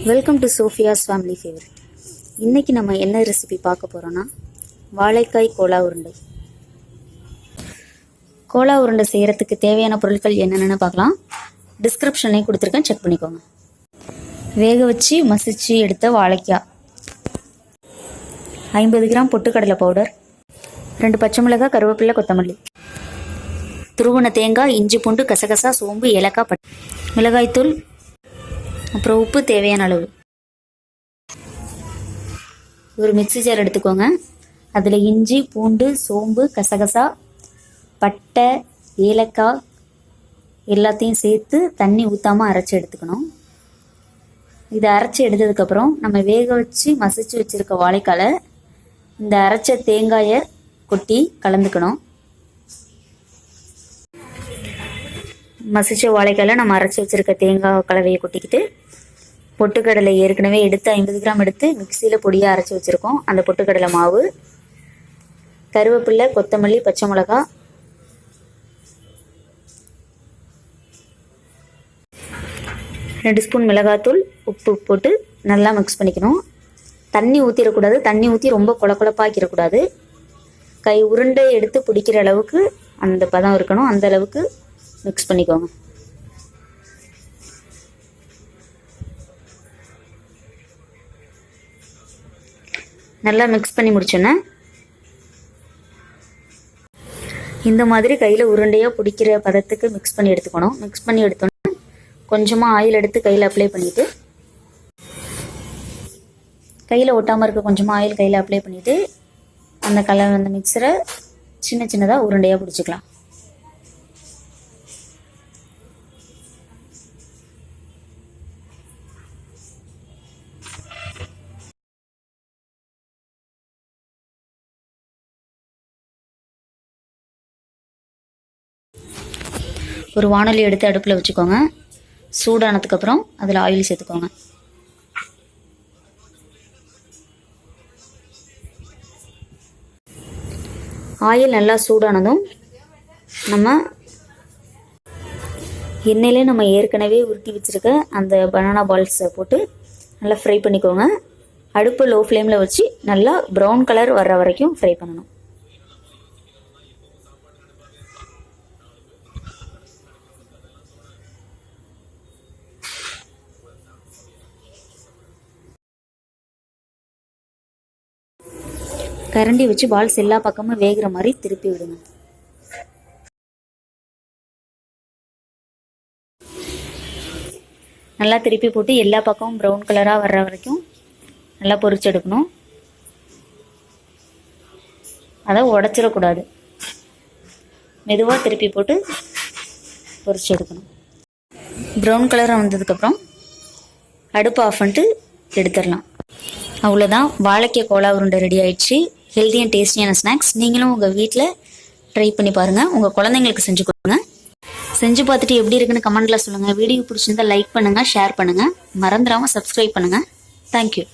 Welcome to Sophia's family favourite. இன்றைக்கி நம்ம என்ன ரெசிபி பார்க்க போகிறோன்னா வாழைக்காய் கோலா உருண்டை. கோலா உருண்டை செய்கிறதுக்கு தேவையான பொருட்கள் என்னென்னு பார்க்கலாம். டிஸ்கிரிப்ஷன்லேயும் கொடுத்துருக்கேன், செக் பண்ணிக்கோங்க. வேக வச்சு மசிச்சு எடுத்த வாழைக்காய், 50 கிராம் பொட்டுக்கடலை பவுடர், 2 பச்சை மிளகாய், கருவேப்பிலை, கொத்தமல்லி, துருவன தேங்காய், இஞ்சி பூண்டு, கசகசா, சோம்பு, ஏலக்காய், பட்டை, மிளகாய்த்தூள், அப்புறம் உப்பு தேவையான அளவு. ஒரு மிக்ஸி ஜார் எடுத்துக்கோங்க. அதில் இஞ்சி பூண்டு, சோம்பு, கசகசா, பட்டை, ஏலக்காய் எல்லாத்தையும் சேர்த்து தண்ணி ஊற்றாமல் அரைச்சி எடுத்துக்கணும். இதை அரைச்சி எடுத்ததுக்கப்புறம் நம்ம வேக வச்சு மசிச்சு வச்சுருக்க வாழைக்காலை இந்த அரைச்ச தேங்காயை கொட்டி கலந்துக்கணும். மசிச்ச வாழைக்காயில் நம்ம அரைச்சி வச்சுருக்க தேங்காய் கலவையை கொட்டிக்கிட்டு, பொட்டுக்கடலை ஏற்கனவே எடுத்து 50 கிராம் எடுத்து மிக்சியில் பொடியாக அரைச்சி வச்சுருக்கோம். அந்த பொட்டுக்கடலை மாவு, கருவேப்பிலை, கொத்தமல்லி, பச்சை மிளகா, ரெண்டு ஸ்பூன் மிளகாத்தூள், உப்பு போட்டு நல்லா மிக்ஸ் பண்ணிக்கணும். தண்ணி ஊற்றிடக்கூடாது. தண்ணி ஊற்றி ரொம்ப குழப்பாக்கிடக்கூடாது. கை உருண்டை எடுத்து பிடிக்கிற அளவுக்கு அந்த பதம் இருக்கணும். அந்த அளவுக்கு மிக்ஸ் பண்ணிக்கோங்க. நல்லா மிக்ஸ் பண்ணி முடிச்சோன்னே இந்த மாதிரி கையில் உருண்டையாக பிடிக்கிற பதத்துக்கு மிக்ஸ் பண்ணி எடுத்துக்கணும். மிக்ஸ் பண்ணி எடுத்தோன்னா கொஞ்சமாக ஆயில் எடுத்து கையில் அப்ளை பண்ணிவிட்டு, கையில் ஒட்டாமல் இருக்க கொஞ்சமாக ஆயில் கையில் அப்ளை பண்ணிவிட்டு அந்த மிக்சரை சின்ன சின்னதாக உருண்டையாக பிடிச்சிக்கலாம். ஒரு வாணலி எடுத்து அடுப்பில் வச்சுக்கோங்க. சூடானதுக்கப்புறம் அதில் ஆயில் சேர்த்துக்கோங்க. ஆயில் நல்லா சூடானதும் நம்ம எண்ணெயிலே நம்ம ஏற்கனவே உருட்டி வச்சுருக்க அந்த பனானா பால்ஸை போட்டு நல்லா ஃப்ரை பண்ணிக்கோங்க. அடுப்பு லோ ஃப்ளேமில் வச்சு நல்லா ப்ரௌன் கலர் வர்ற வரைக்கும் ஃப்ரை பண்ணணும். கரண்டி வச்சு பால்ஸ் எல்லா பக்கமும் வேகிற மாதிரி திருப்பி விடுங்க. நல்லா திருப்பி போட்டு எல்லா பக்கமும் ப்ரௌன் கலராக வர்ற வரைக்கும் நல்லா பொரிச்சு எடுக்கணும். அதை உடச்சிடக்கூடாது. மெதுவாக திருப்பி போட்டு பொரிச்சு எடுக்கணும். ப்ரௌன் கலராக வந்ததுக்கப்புறம் அடுப்பு ஆஃப் பண்ணிட்டு எடுத்துடலாம். அவ்வளோதான், வாழைக்காய் கோலா உருண்டை ரெடி ஆயிடுச்சு. ஹெல்தி அண்ட் டேஸ்டியான ஸ்நாக்ஸ். நீங்களும் உங்கள் வீட்டில் ட்ரை பண்ணி பாருங்கள். உங்கள் குழந்தைங்களுக்கு செஞ்சு கொடுங்க. செஞ்சு பார்த்துட்டு எப்படி இருக்குன்னு கமெண்ட்டில் சொல்லுங்கள். வீடியோ பிடிச்சிருந்தால் லைக் பண்ணுங்கள், ஷேர் பண்ணுங்கள். மறந்துடாமல் சப்ஸ்கிரைப் பண்ணுங்கள். தேங்க்யூ.